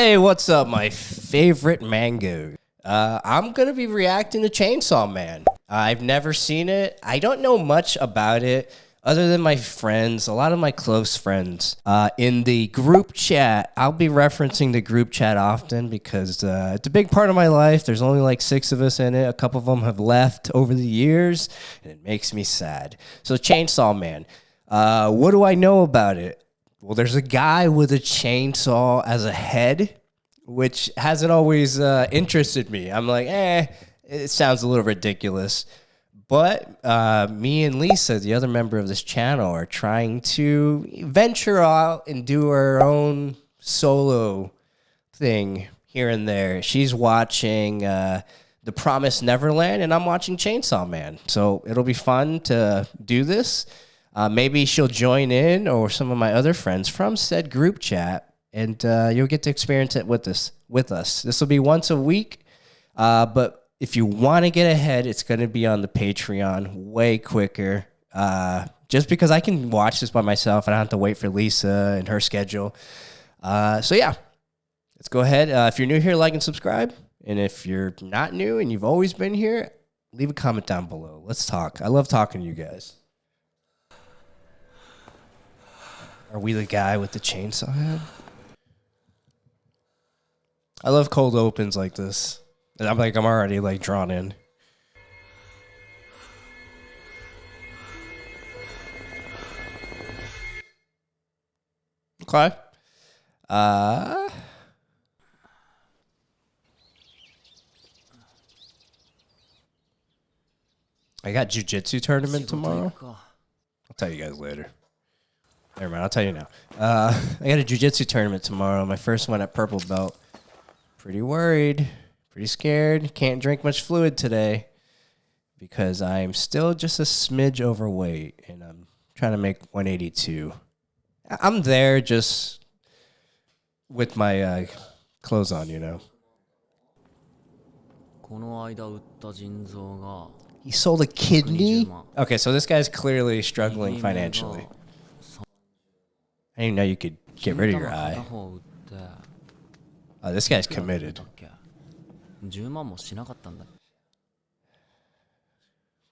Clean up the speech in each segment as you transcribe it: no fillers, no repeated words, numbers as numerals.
Hey, what's up, my favorite manga? I'm gonna be reacting to Chainsaw Man. I've never seen it. I don't know much about it other than my friends, a lot of my close friends. In the group chat, I'll be referencing the group chat often because it's a big part of my life. There's only like 6 of us in it. A couple of them have left over the years, and it makes me sad. So Chainsaw Man. What do I know about it? Well, there's a guy with a chainsaw as a head, which hasn't always interested me. I'm like, it sounds a little ridiculous. But me and Lisa, the other member of this channel, are trying to venture out and do our own solo thing here and there. She's watching The Promised Neverland, and I'm watching Chainsaw Man. So it'll be fun to do this. Maybe she'll join in, or some of my other friends from said group chat, and you'll get to experience it with us. This will be once a week, but if you want to get ahead, it's going to be on the Patreon way quicker. Just because I can watch this by myself, and I don't have to wait for Lisa and her schedule. So yeah, let's go ahead. If you're new here, like and subscribe. And if you're not new and you've always been here, leave a comment down below. Let's talk. I love talking to you guys. Are we the guy with the chainsaw head? I love cold opens like this. And I'm already like drawn in. Okay. I got jiu-jitsu tournament tomorrow. I'll tell you guys later. Never mind, I'll tell you now. I got a jiu-jitsu tournament tomorrow. My first one at purple belt. Pretty worried, pretty scared. Can't drink much fluid today because I'm still just a smidge overweight, and I'm trying to make 182. I'm there just with my clothes on, you know. He sold a kidney? Okay, so this guy's clearly struggling financially. I didn't know you could get rid of your eye. Oh, this guy's committed.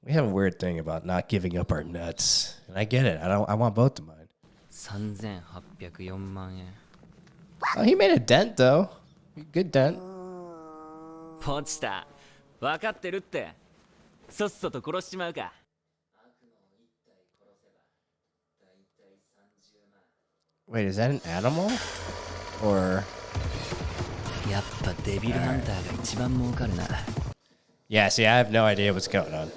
We have a weird thing about not giving up our nuts, and I get it. I want both of mine. Oh, he made a dent though. Good dent. Wait, is that an animal? Or... Yeah, see, I have no idea what's going on.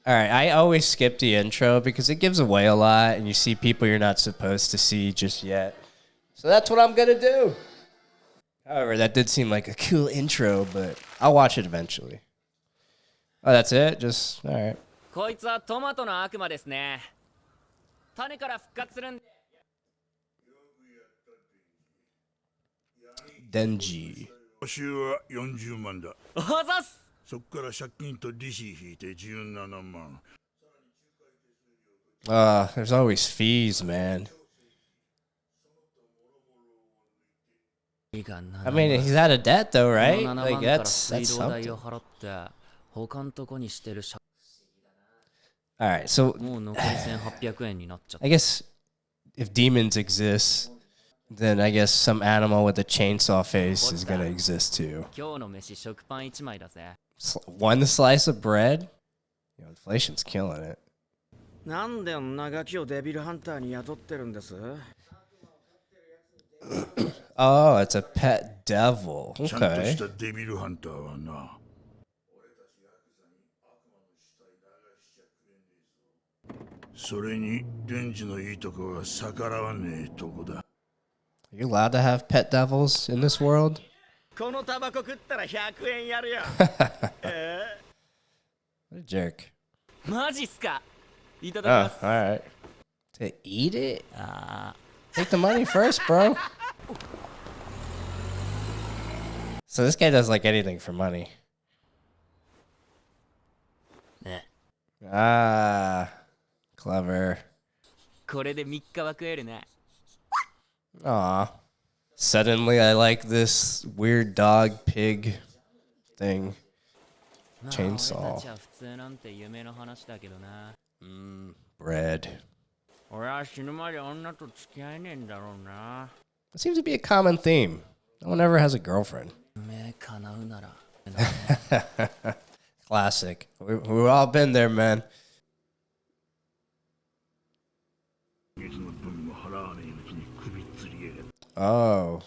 Alright, I always skip the intro because it gives away a lot and you see people you're not supposed to see just yet. So that's what I'm gonna do. However, that did seem like a cool intro, but I'll watch it eventually. Oh, that's it? Just, alright. Denji. There's always fees, man. I mean, he's out of debt though, right? Like that's something. Alright, so I guess if demons exist, then I guess some animal with a chainsaw face is gonna exist too. One slice of bread? You know, inflation's killing it. Oh, it's a pet devil. Okay. Are you allowed to have pet devils in this world? What a jerk. Oh, alright. To eat it? Take the money first, bro. So this guy does like anything for money. Clever. これで3日は食えるね。 Aw. Suddenly, I like this weird dog pig thing. まあ Chainsaw. 俺たちは普通なんて夢の話だけどな。 Bread. 俺は死ぬまで女と付き合えねえんだろうな。 It seems to be a common theme. No one ever has a girlfriend. 夢叶うなら。Classic. We've all been there, man. 月の分も払わねえうちに首吊りやがっ Oh. た。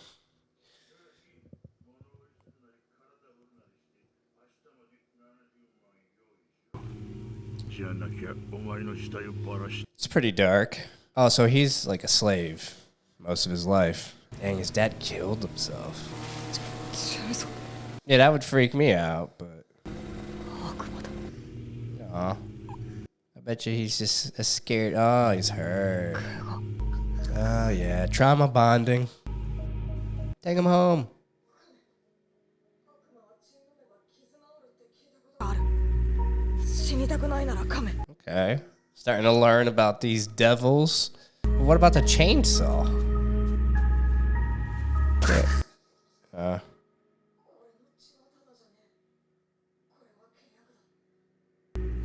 じゃなきゃお前の死体をばらし It's pretty dark. Oh, so he's like a slave most of his life. Dang, his dad killed himself. Yeah, that would freak me out, but. Aw. I bet you he's just scared. Oh, he's hurt. Oh, yeah. Trauma bonding. Take him home. 死にたくないなら亀 Okay. Starting to learn about these devils. But what about the chainsaw? Okay.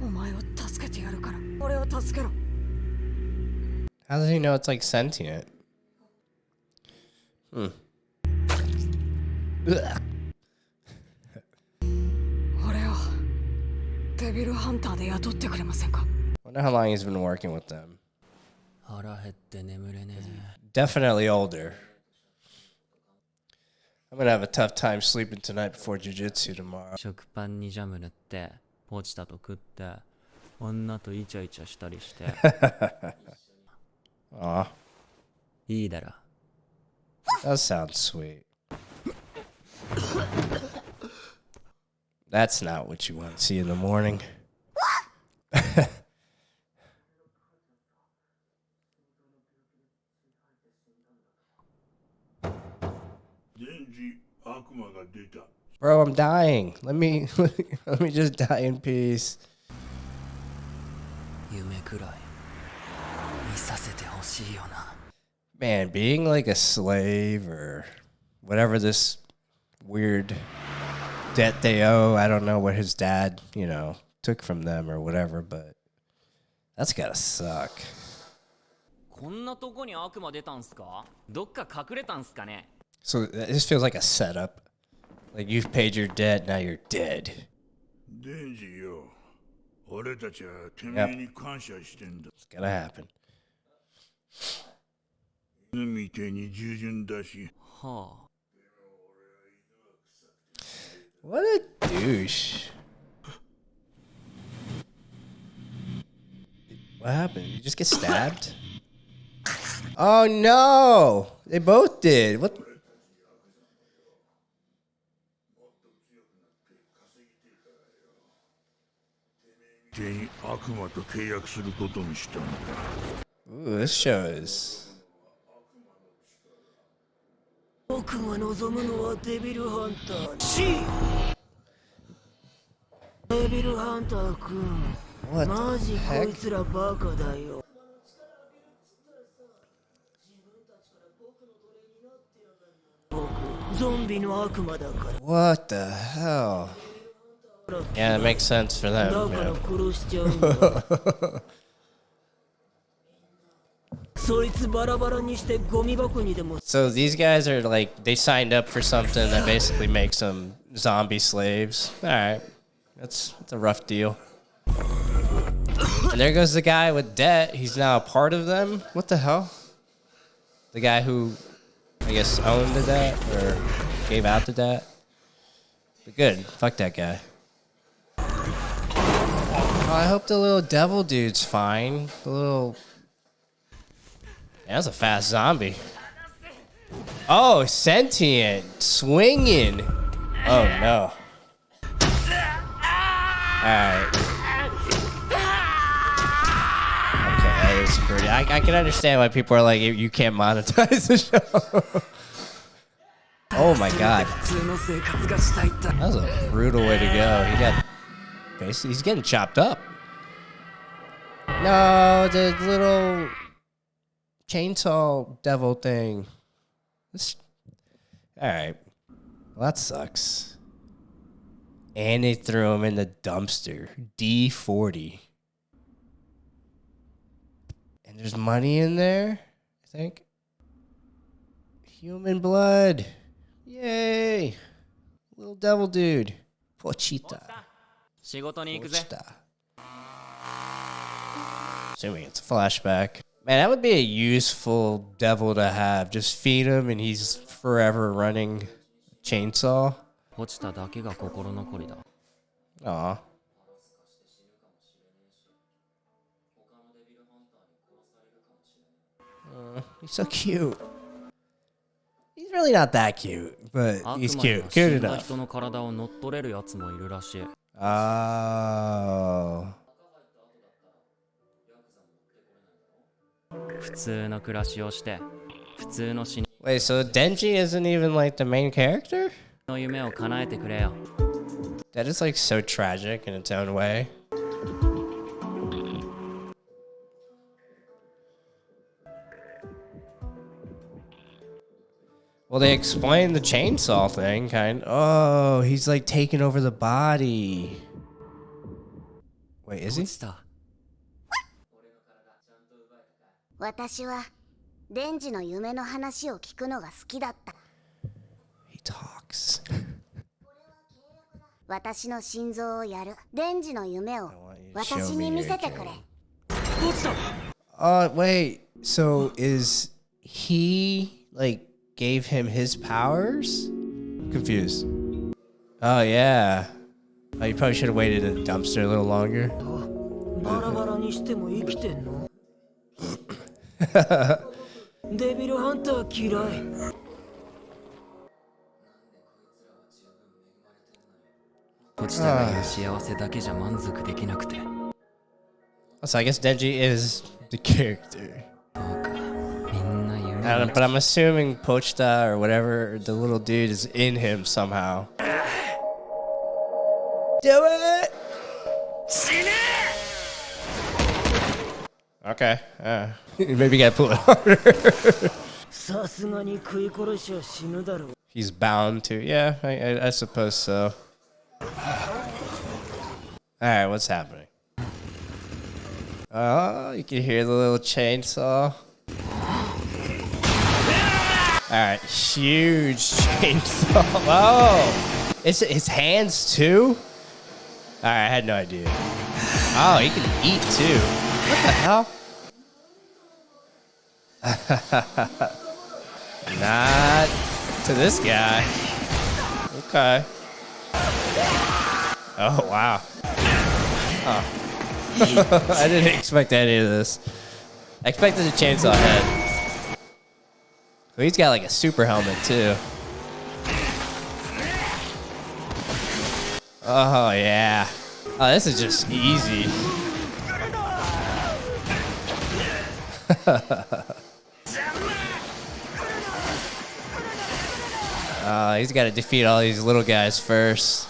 お前を助けてやるから俺を助けろ How does he know it's like sentient? Ugh. 俺をデビルハンターで雇ってくれませんか Wonder how long he's been working with them. 腹減って眠れねえ。 Definitely older. I'm gonna have a tough time sleeping tonight before jujitsu tomorrow. 食パンにジャム塗ってポチタと食って女とイチャイチャしたりして Aw, いいだろ。 that sounds sweet. That's not what you want to see in the morning. 電磁悪魔が出た。 Bro, I'm dying. Let me let me just die in peace. 夢くらい見させてほしいよな。 Man, being like a slave or whatever this weird debt they owe, I don't know what his dad, took from them or whatever, but that's gotta suck. こんなとこに悪魔出たんすか？どっか隠れたんすかね？ So this feels like a setup. Like you've paid your debt, now you're dead. 電磁よ。俺たちはてめえに感謝してんだ。 It's gotta happen. 犬みてえに従順だし。はあ。 What a douche. What happened? You just get stabbed? Oh no! They both did. What? てめえに悪魔と契約することにしたんだ。 Ooh, this show is. 僕が望むのはデビルハンターデビルハンターくん What マ the ジこ heck? いつらバカだよ 僕ゾンビの悪魔だから What the hell? Yeah, it makes sense for だ them. から Yeah. 殺しちゃうんだそいつバラバラにしてゴミ箱にでも So these guys are like they signed up for something that basically makes them zombie slaves. All right, that's a rough deal. And there goes the guy with debt. He's now a part of them. What the hell? The guy who, I guess, owned the debt or gave out the debt. But good. Fuck that guy. Oh, I hope the little devil dude's fine. The little. Yeah, that's a fast zombie. Oh, sentient. Swinging. Oh, no. Alright. Okay, that is pretty. I can understand why people are like, you can't monetize the show. Oh my god. 普通の生活がしたいって That was a brutal way to go. He's getting chopped up. No, the little chainsaw devil thing. All right. Well, that sucks. And they threw him in the dumpster. D40. And there's money in there, I think. Human blood. Yay. Little devil dude. Pochita. 仕事に行くぜ。 Pochita. Assuming it's a flashback. Man, that would be a useful devil to have. Just feed him and he's forever running chainsaw. 落ちただけが心残りだ。 Aw. He's so cute. He's really not that cute, but 悪 he's 魔に cute. は Cute 死んだ enough. 人の体を乗っ取れるやつもいるらしい。 Oh. 普通の暮らしをして普通の死 Wait, so Denji isn't even like the main character? の夢を叶えてくれよ。 That is like so tragic in its own way. Well, they explained the chainsaw thing, kind. Oh, he's like taking over the body. Wait, is he? 落ちた。私はデンジの夢の話を聞くのが好きだった。 He talks. 私の心臓をやるデンジの夢を I want you to show 私 me に見 your せてくれ。 dream. Wait. So is he like gave him his powers? I'm confused. Oh yeah. Oh, you probably should have waited in the dumpster a little longer. バラバラにしても生きてんのデビルハンター嫌い 落ちたがいる幸せだけじゃ満足できなくて。 So I guess Denji is the character. どうかみんな夢 I don't know, but I'm assuming Pochita or whatever the little dude is in him somehow. Do it! Okay. Maybe you gotta pull it harder. さすがに食い殺しは死ぬだろう He's bound to. Yeah, I suppose so. Alright, what's happening? Oh, you can hear the little chainsaw. Alright, huge chainsaw. Oh! It's his hands too? Alright, I had no idea. Oh, he can eat too. What the hell? Not to this guy. Okay. Oh, wow. Oh. I didn't expect any of this. I expected a chainsaw head. Well, he's got like a super helmet too. Oh, yeah. Oh, this is just easy. He's got to defeat all these little guys first.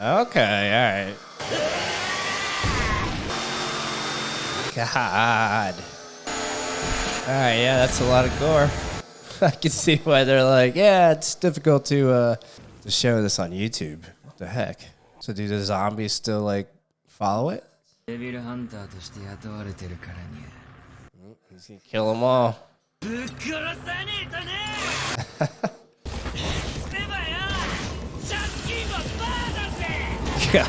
Okay, alright. God. Alright, yeah, that's a lot of gore. I can see why they're like, yeah, it's difficult to show this on YouTube. What the heck? So do the zombies still, like, follow it? デビルハンターとして雇われてるからに He's gonna kill them all. ぶっ殺さねえとねせばよ借金はバーだぜ God,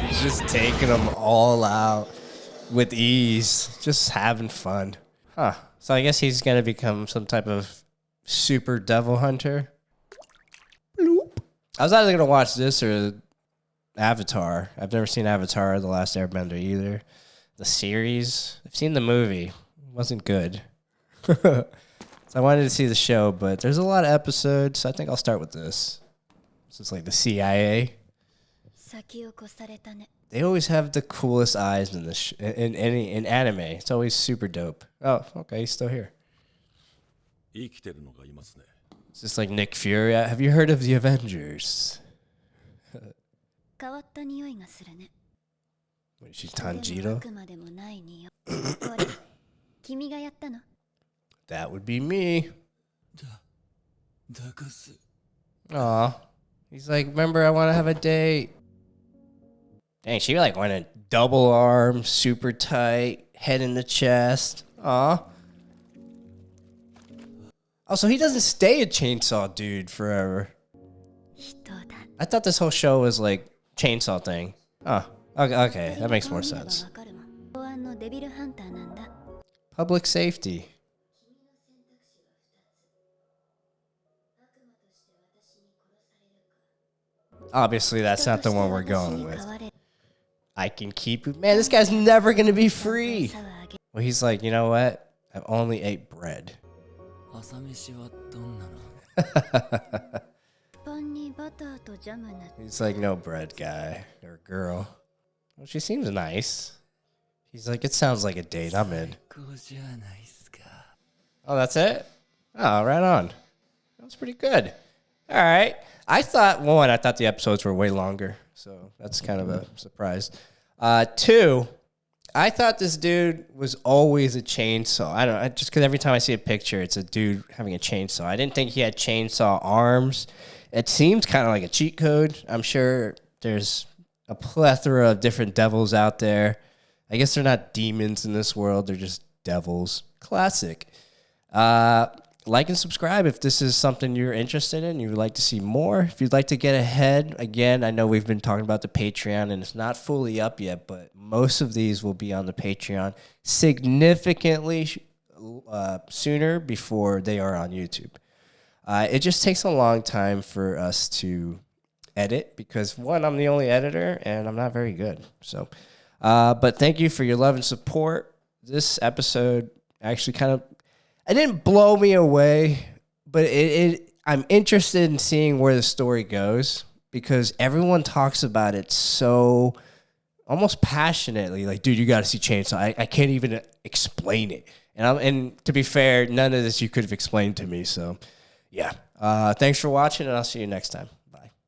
he's just taking them all out with ease. Just having fun. Huh. So I guess he's gonna become some type of super devil hunter. Bloop. I was either gonna watch this or Avatar. I've never seen Avatar, The Last Airbender either. The series. I've seen the movie. It wasn't good. So I wanted to see the show, but there's a lot of episodes, so I think I'll start with this. This is like the CIA. 先を越されたね They always have the coolest eyes in in anime. It's always super dope. Oh, okay, he's still here. 生きてるのがいますね。 It's just like Nick Fury. Have you heard of the Avengers? 変わった匂いがするね。 What is she, でもあ Tanjiro? くまでもない匂い。これ、君がやったの？ That would be me. だかす Aw. He's like, remember, I want to have a date. Dang, she like went in double arm, super tight, head in the chest. Aw. Oh, so he doesn't stay a chainsaw dude forever. 人だ。 I thought this whole show was like chainsaw thing. Oh, okay, that makes more sense. わかるわ。公安のデビルハンターなんだ。 Public safety. Obviously, that's not the one we're going with. I can keep it. Man, this guy's never going to be free. Well, he's like, you know what? I've only ate bread. 朝飯はどんなの パンにバターとジャム塗って He's like, no bread guy or girl. Well, she seems nice. He's like, it sounds like a date. I'm in. こうじゃないっすか Oh, that's it? Oh, right on. That was pretty good. All right. I thought the episodes were way longer. So that's kind of a surprise. Two, I thought this dude was always a chainsaw. I don't know, just because every time I see a picture, it's a dude having a chainsaw. I didn't think he had chainsaw arms. It seems kind of like a cheat code. I'm sure there's a plethora of different devils out there. I guess they're not demons in this world. They're just devils. Classic. Like and subscribe if this is something you're interested in. You would like to see more. If you'd like to get ahead, again, I know we've been talking about the Patreon and it's not fully up yet, but most of these will be on the Patreon significantly sooner before they are on YouTube. It just takes a long time for us to edit because, one, I'm the only editor and I'm not very good. So, but thank you for your love and support. This episode actually it didn't blow me away, but I'm interested in seeing where the story goes because everyone talks about it so almost passionately. Like, dude, you got to see Chainsaw. I can't even explain it. And to be fair, none of this you could have explained to me. So, yeah. Thanks for watching, and I'll see you next time.